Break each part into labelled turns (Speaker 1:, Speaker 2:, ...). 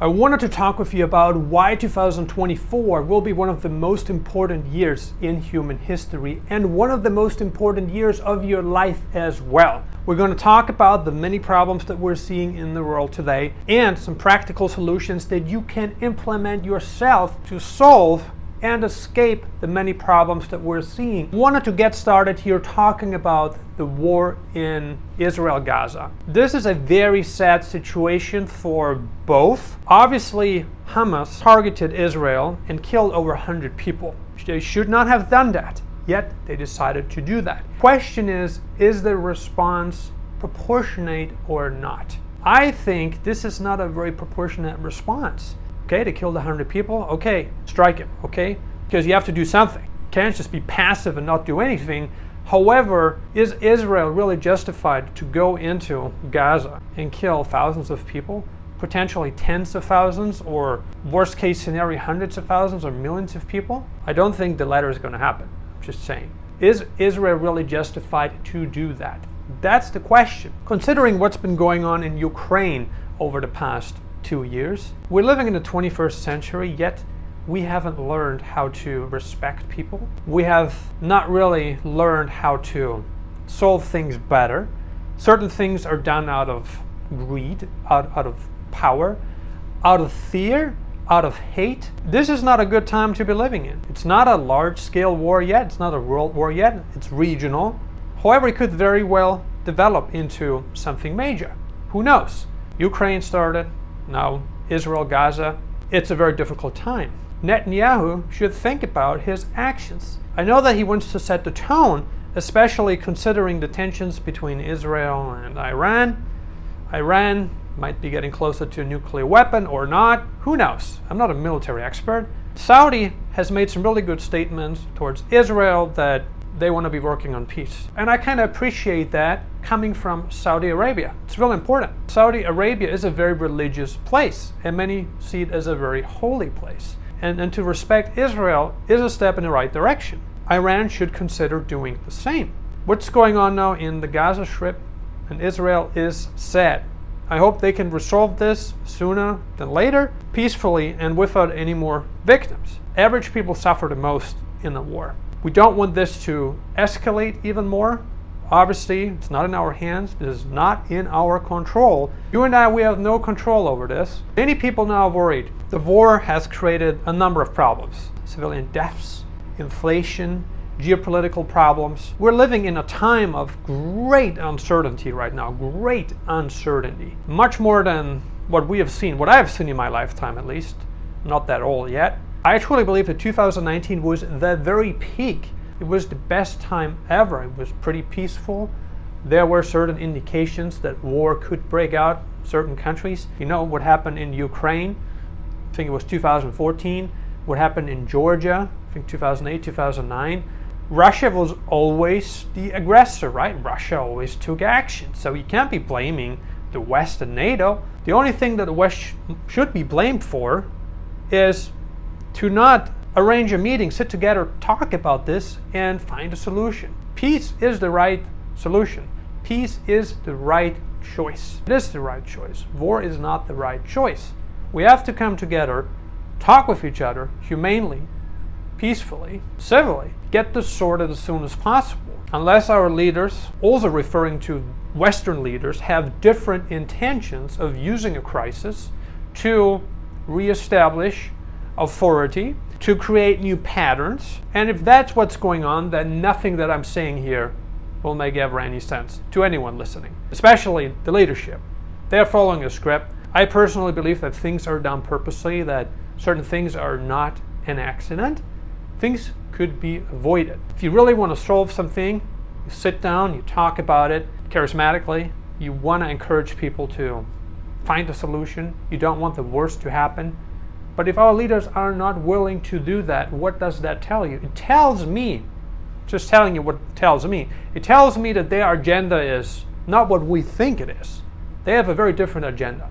Speaker 1: I wanted to talk with you about why 2024 will be one of the most important years in human history and one of the most important years of your life as well. We're going to talk about the many problems that we're seeing in the world today and some practical solutions that you can implement yourself to solve and escape the many problems that we're seeing. Wanted to get started here talking about the war in Israel-Gaza. This is a very sad situation for both. Obviously, Hamas targeted Israel and killed over 100 people. They should not have done that, yet they decided to do that. Question is the response proportionate or not? I think this is not a very proportionate response. Okay, they killed 100 people. Okay, strike him. Okay, because you have to do something. Can't just be passive and not do anything. However, is Israel really justified to go into Gaza and kill thousands of people, potentially tens of thousands, or worst case scenario, hundreds of thousands or millions of people? I don't think the latter is going to happen. I'm just saying. Is Israel really justified to do that? That's the question. Considering what's been going on in Ukraine over the past 2 years. We're living in the 21st century, yet we haven't learned how to respect people. We have not really learned how to solve things better. Certain things are done out of greed, out of power, out of fear, out of hate. This is not a good time to be living in. It's not a large-scale war yet. It's not a world war yet. It's regional. However, it could very well develop into something major. Who knows? Ukraine started. Now, Israel-Gaza, it's a very difficult time. Netanyahu should think about his actions. I know that he wants to set the tone, especially considering the tensions between Israel and Iran. Iran might be getting closer to a nuclear weapon or not. Who knows? I'm not a military expert. Saudi has made some really good statements towards Israel that they want to be working on peace. And I kind of appreciate that coming from Saudi Arabia. It's really important. Saudi Arabia is a very religious place, and many see it as a very holy place. And to respect Israel is a step in the right direction. Iran should consider doing the same. What's going on now in the Gaza Strip and Israel is sad. I hope they can resolve this sooner than later, peacefully and without any more victims. Average people suffer the most in the war. We don't want this to escalate even more. Obviously, it's not in our hands. This is not in our control. You and I, we have no control over this. Many people now are worried. The war has created a number of problems. Civilian deaths, inflation, geopolitical problems. We're living in a time of great uncertainty right now. Great uncertainty. Much more than what we have seen, what I have seen in my lifetime at least. I'm not that old yet. I truly believe that 2019 was the very peak. It was the best time ever. It was pretty peaceful. There were certain indications that war could break out in certain countries. You know what happened in Ukraine? I think it was 2014. What happened in Georgia? I think 2008, 2009. Russia was always the aggressor, right? Russia always took action. So you can't be blaming the West and NATO. The only thing that the West should be blamed for is to not arrange a meeting, sit together, talk about this, and find a solution. Peace is the right solution. Peace is the right choice. It is the right choice. War is not the right choice. We have to come together, talk with each other, humanely, peacefully, civilly, get this sorted as soon as possible. Unless our leaders, also referring to Western leaders, have different intentions of using a crisis to reestablish authority, to create new patterns. And if that's what's going on, then nothing that I'm saying here will make ever any sense to anyone listening, especially the leadership. They're following a script. I personally believe that things are done purposely, that certain things are not an accident. Things could be avoided. If you really want to solve something, you sit down, you talk about it charismatically. You want to encourage people to find a solution. You don't want the worst to happen. But if our leaders are not willing to do that, what does that tell you? It tells me, just telling you what it tells me, it tells me that their agenda is not what we think it is. They have a very different agenda.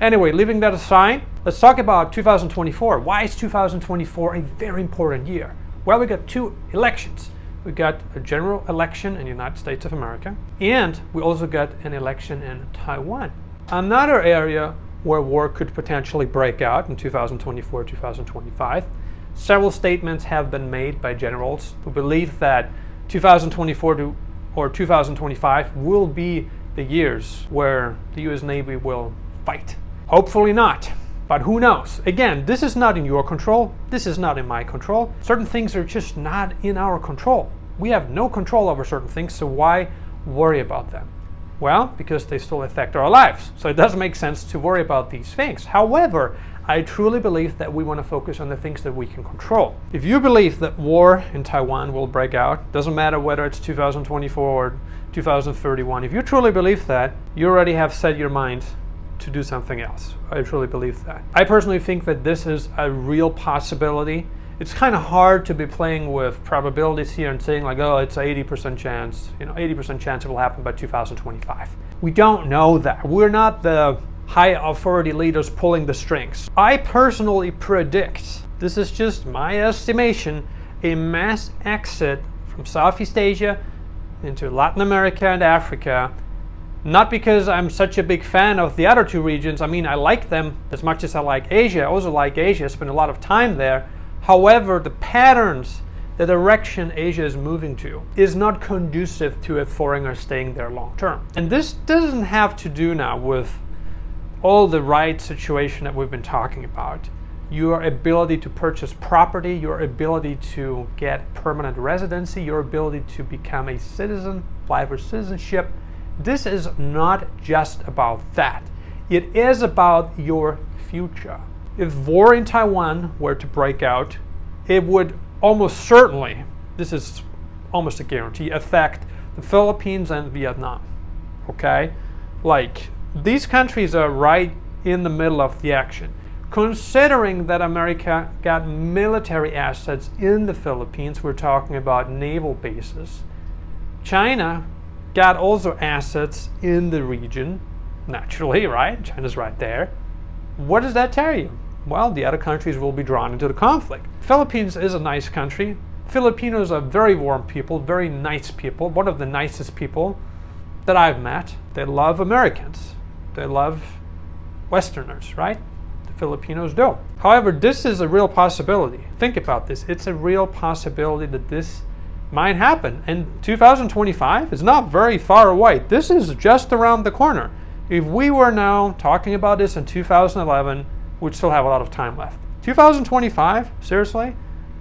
Speaker 1: Anyway, leaving that aside, let's talk about 2024. Why is 2024 a very important year? Well, we got two elections. We got a general election in the United States of America, and we also got an election in Taiwan. Another area where war could potentially break out in 2024, 2025. Several statements have been made by generals who believe that 2024 or 2025 will be the years where the US Navy will fight. Hopefully not, but who knows? Again, this is not in your control. This is not in my control. Certain things are just not in our control. We have no control over certain things, so why worry about them? Well, because they still affect our lives. So it doesn't make sense to worry about these things. However, I truly believe that we want to focus on the things that we can control. If you believe that war in Taiwan will break out, doesn't matter whether it's 2024 or 2031, if you truly believe that, you already have set your mind to do something else. I truly believe that. I personally think that this is a real possibility. It's kind of hard to be playing with probabilities here and saying like, oh, it's 80% chance, 80% chance it will happen by 2025. We don't know that. We're not the high authority leaders pulling the strings. I personally predict, this is just my estimation, a mass exit from Southeast Asia into Latin America and Africa. Not because I'm such a big fan of the other two regions. I mean, I like them as much as I like Asia. I also like Asia. I spend a lot of time there. However, the patterns, the direction Asia is moving to is not conducive to a foreigner staying there long term. And this doesn't have to do now with all the right situation that we've been talking about. Your ability to purchase property, your ability to get permanent residency, your ability to become a citizen, apply for citizenship. This is not just about that. It is about your future. If war in Taiwan were to break out, it would almost certainly, this is almost a guarantee, affect the Philippines and Vietnam. Okay? Like, these countries are right in the middle of the action. Considering that America got military assets in the Philippines, we're talking about naval bases. China got also assets in the region, naturally, right? China's right there. What does that tell you? Well, the other countries will be drawn into the conflict. Philippines is a nice country. Filipinos are very warm people, very nice people, one of the nicest people that I've met. They love Americans. They love Westerners, right? The Filipinos do. However, this is a real possibility. Think about this. It's a real possibility that this might happen. And 2025 is not very far away. This is just around the corner. If we were now talking about this in 2011, we'd still have a lot of time left. 2025, seriously,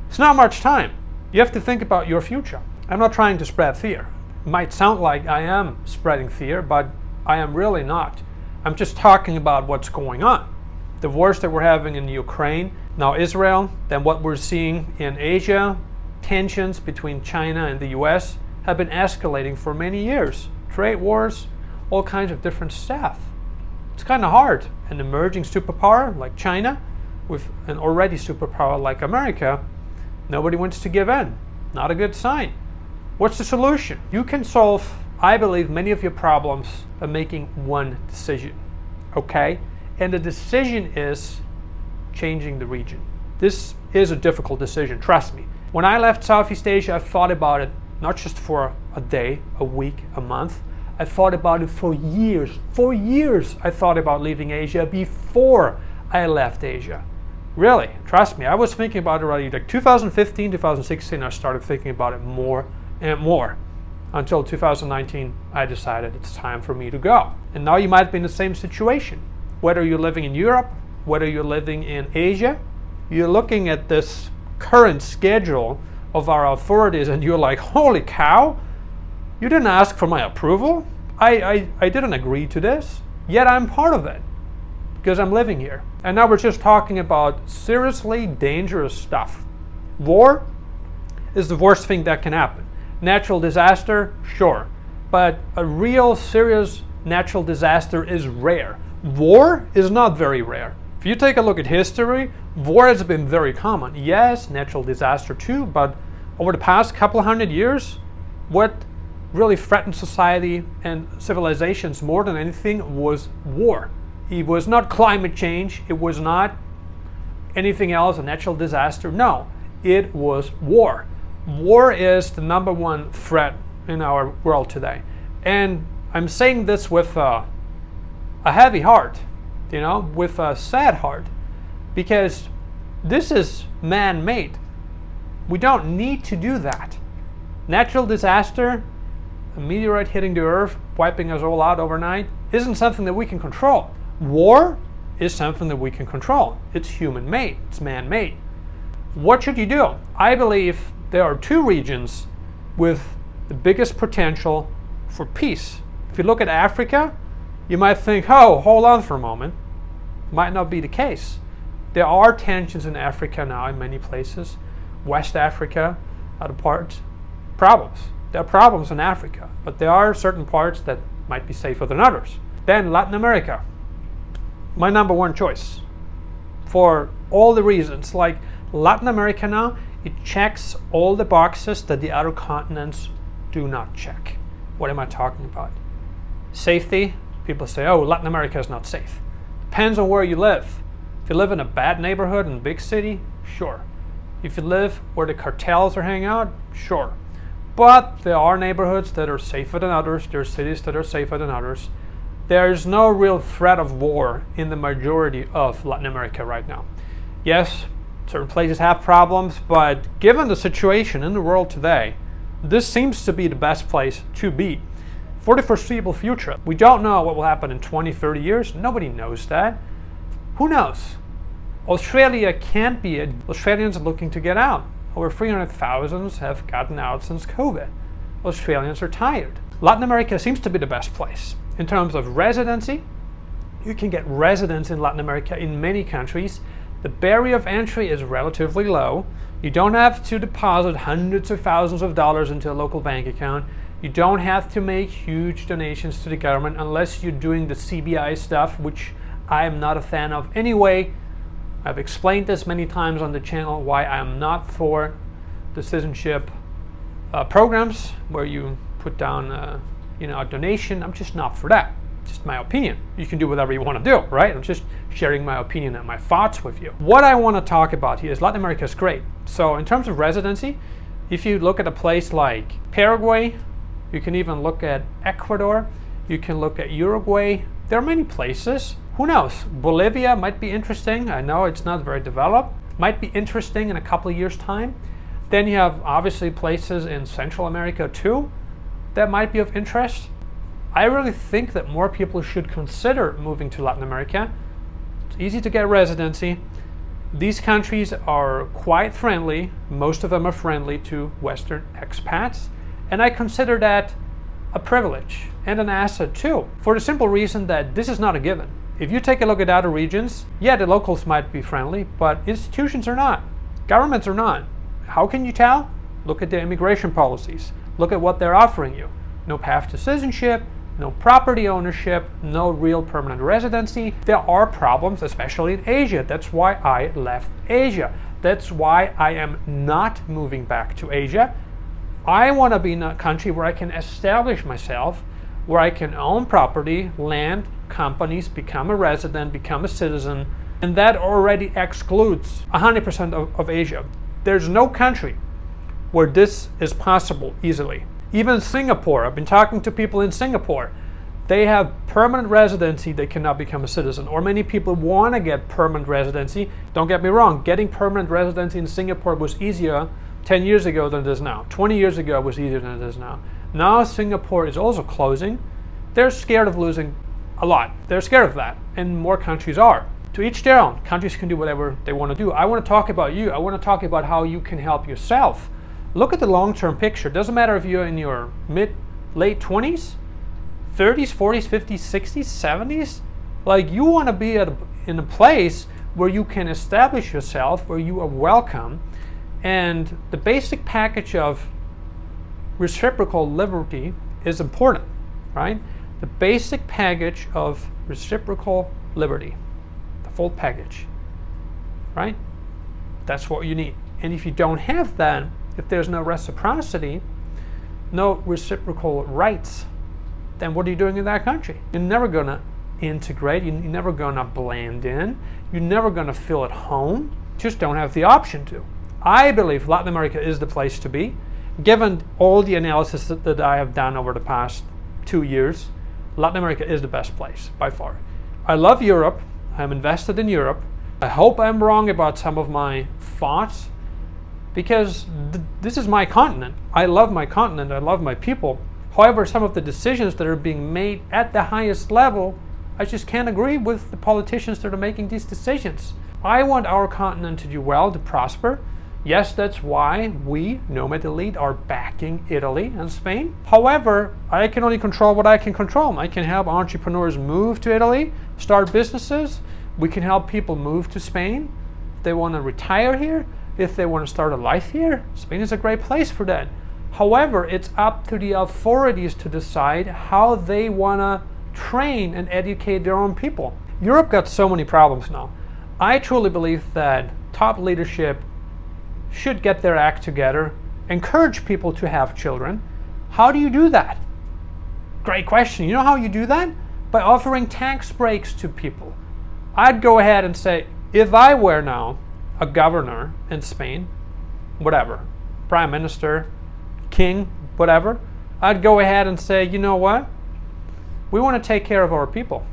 Speaker 1: it's not much time. You have to think about your future. I'm not trying to spread fear. It might sound like I am spreading fear, but I am really not. I'm just talking about what's going on. The wars that we're having in Ukraine, now Israel, then what we're seeing in Asia, tensions between China and the US have been escalating for many years. Trade wars, all kinds of different stuff. It's kind of hard. An emerging superpower like China with an already superpower like America, nobody wants to give in. Not a good sign. What's the solution? You can solve, I believe, many of your problems by making one decision. Okay? And the decision is changing the region. This is a difficult decision, trust me. When I left Southeast Asia, I thought about it not just for a day, a week, a month. I thought about it for years. For years, I thought about leaving Asia before I left Asia. Really, trust me, I was thinking about it already. Like 2015, 2016, I started thinking about it more and more. Until 2019, I decided it's time for me to go. And now you might be in the same situation. Whether you're living in Europe, whether you're living in Asia, you're looking at this current schedule of our authorities and you're like, holy cow, you didn't ask for my approval? I didn't agree to this, yet I'm part of it because I'm living here. And now we're just talking about seriously dangerous stuff. War is the worst thing that can happen. Natural disaster, sure, but a real serious natural disaster is rare. War is not very rare. If you take a look at history, war has been very common. Yes, natural disaster too, but over the past couple of hundred years, what really threatened society and civilizations more than anything was war. It was not climate change, it was not anything else, a natural disaster. No, it was war. War is the number one threat in our world today. And I'm saying this with a heavy heart. with a sad heart, because this is man-made. We don't need to do that. Natural disaster, a meteorite hitting the earth, wiping us all out overnight, isn't something that we can control. War is something that we can control. It's human-made, it's man-made. What should you do? I believe there are two regions with the biggest potential for peace. If you look at Africa, you might think, oh, hold on for a moment. Might not be the case. There are tensions in Africa now in many places. West Africa, other parts, problems. There are problems in Africa, but there are certain parts that might be safer than others. Then Latin America, my number one choice for all the reasons. Like Latin America now, it checks all the boxes that the other continents do not check. What am I talking about? Safety. People say, oh, Latin America is not safe. Depends on where you live. If you live in a bad neighborhood in a big city, sure. If you live where the cartels are hanging out, sure. But there are neighborhoods that are safer than others. There are cities that are safer than others. There is no real threat of war in the majority of Latin America right now. Yes, certain places have problems, but given the situation in the world today, this seems to be the best place to be for the foreseeable future. We don't know what will happen in 20, 30 years. Nobody knows that. Who knows? Australia can't be it. Australians are looking to get out. Over 300,000 have gotten out since COVID. Australians are tired. Latin America seems to be the best place. In terms of residency, you can get residence in Latin America in many countries. The barrier of entry is relatively low. You don't have to deposit hundreds of thousands of dollars into a local bank account. You don't have to make huge donations to the government unless you're doing the CBI stuff, which I am not a fan of anyway. I've explained this many times on the channel why I'm not for the citizenship programs where you put down a donation. I'm just not for that. Just my opinion. You can do whatever you want to do, right? I'm just sharing my opinion and my thoughts with you. What I want to talk about here is Latin America is great. So in terms of residency, if you look at a place like Paraguay, you can even look at Ecuador, you can look at Uruguay. There are many places. Who knows? Bolivia might be interesting. I know it's not very developed. Might be interesting in a couple of years' time. Then you have obviously places in Central America too that might be of interest. I really think that more people should consider moving to Latin America. It's easy to get residency. These countries are quite friendly. Most of them are friendly to Western expats. And I consider that a privilege and an asset too, for the simple reason that this is not a given. If you take a look at other regions, yeah, the locals might be friendly, but institutions are not. Governments are not. How can you tell? Look at their immigration policies. Look at what they're offering you. No path to citizenship, no property ownership, no real permanent residency. There are problems, especially in Asia. That's why I left Asia. That's why I am not moving back to Asia. I want to be in a country where I can establish myself, where I can own property, land, companies, become a resident, become a citizen, and that already excludes 100% of Asia. There's no country where this is possible easily. Even Singapore, I've been talking to people in Singapore. They have permanent residency, they cannot become a citizen. Or many people want to get permanent residency. Don't get me wrong, getting permanent residency in Singapore was easier 10 years ago than it is now. 20 years ago it was easier than it is now. Now Singapore is also closing. They're scared of losing a lot. They're scared of that, and more countries are. To each their own. Countries can do whatever they want to do. I want to talk about you. I want to talk about how you can help yourself. Look at the long-term picture. It doesn't matter if you're in your late 20s, 30s, 40s, 50s, 60s, 70s. Like, you want to be in a place where you can establish yourself, where you are welcome. And the basic package of reciprocal liberty is important, right? The basic package of reciprocal liberty, the full package, right? That's what you need. And if you don't have that, if there's no reciprocity, no reciprocal rights, then what are you doing in that country? You're never going to integrate. You're never going to blend in. You're never going to feel at home. Just don't have the option to. I believe Latin America is the place to be. Given all the analysis that I have done over the past 2 years, Latin America is the best place by far. I love Europe. I'm invested in Europe. I hope I'm wrong about some of my thoughts, because this is my continent. I love my continent. I love my people. However, some of the decisions that are being made at the highest level, I just can't agree with the politicians that are making these decisions. I want our continent to do well, to prosper. Yes, that's why we, Nomad Elite, are backing Italy and Spain. However, I can only control what I can control. I can help entrepreneurs move to Italy, start businesses. We can help people move to Spain if they want to retire here, if they want to start a life here. Spain is a great place for that. However, it's up to the authorities to decide how they want to train and educate their own people. Europe got so many problems now. I truly believe that top leadership should get their act together, encourage people to have children. How do you do that? Great question. You know how you do that? By offering tax breaks to people. I'd go ahead and say, if I were now a governor in Spain, whatever, prime minister, king, whatever, I'd go ahead and say, you know what? We want to take care of our people.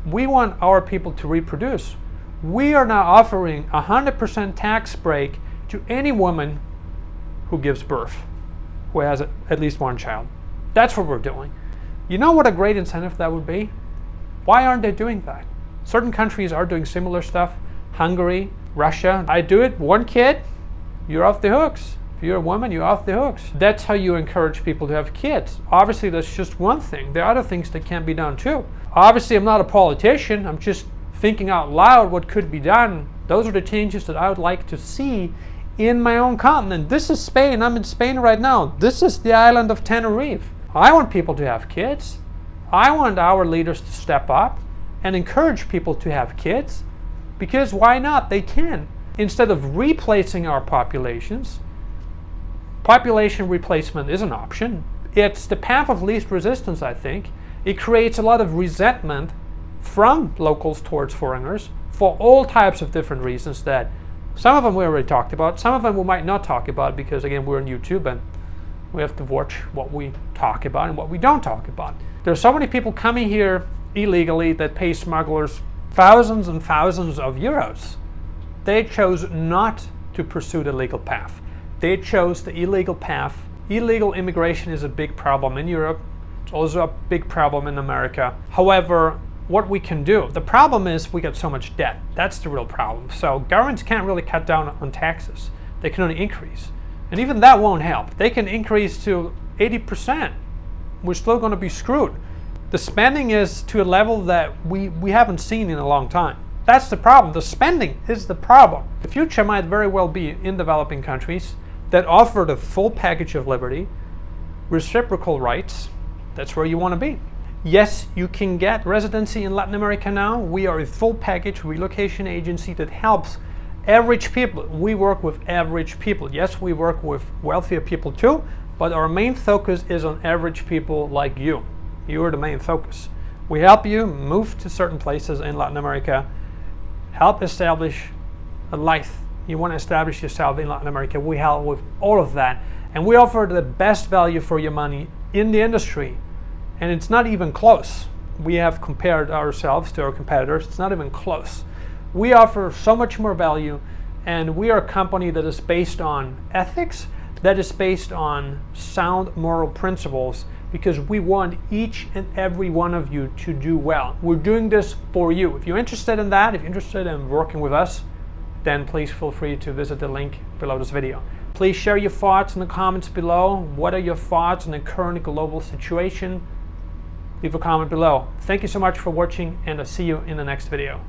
Speaker 1: We want our people to reproduce. We are now offering 100% tax break to any woman who gives birth, who has at least one child. That's what we're doing. You know what a great incentive that would be? Why aren't they doing that? Certain countries are doing similar stuff. Hungary, Russia. I do it, one kid, you're off the hooks. If you're a woman, you're off the hooks. That's how you encourage people to have kids. Obviously, that's just one thing. There are other things that can be done too. Obviously, I'm not a politician. I'm just thinking out loud what could be done. Those are the changes that I would like to see in my own continent. This is Spain. I'm in Spain right now. This is the island of Tenerife. I want people to have kids. I want our leaders to step up and encourage people to have kids, because why not? They can. Instead of replacing our populations, population replacement is an option. It's the path of least resistance, I think. It creates a lot of resentment from locals towards foreigners for all types of different reasons that some of them we already talked about, some of them we might not talk about, because again, we're on YouTube and we have to watch what we talk about and what we don't talk about. There's so many people coming here illegally that pay smugglers thousands and thousands of euros. They chose not to pursue the legal path. They chose the illegal path. Illegal immigration is a big problem in Europe. It's also a big problem in America. However, what we can do, the problem is we got so much debt. That's the real problem. So governments can't really cut down on taxes. They can only increase. And even that won't help. They can increase to 80%. We're still going to be screwed. The spending is to a level that we haven't seen in a long time. That's the problem. The spending is the problem. The future might very well be in developing countries that offer the full package of liberty, reciprocal rights. That's where you want to be. Yes, you can get residency in Latin America now. We are a full package relocation agency that helps average people. We work with average people. Yes, we work with wealthier people too, but our main focus is on average people like you. You are the main focus. We help you move to certain places in Latin America, help establish a life. You want to establish yourself in Latin America. We help with all of that. And we offer the best value for your money in the industry. And it's not even close. We have compared ourselves to our competitors. It's not even close. We offer so much more value, and we are a company that is based on ethics, that is based on sound moral principles, because we want each and every one of you to do well. We're doing this for you. If you're interested in that, if you're interested in working with us, then please feel free to visit the link below this video. Please share your thoughts in the comments below. What are your thoughts on the current global situation? Leave a comment below. Thank you so much for watching, and I'll see you in the next video.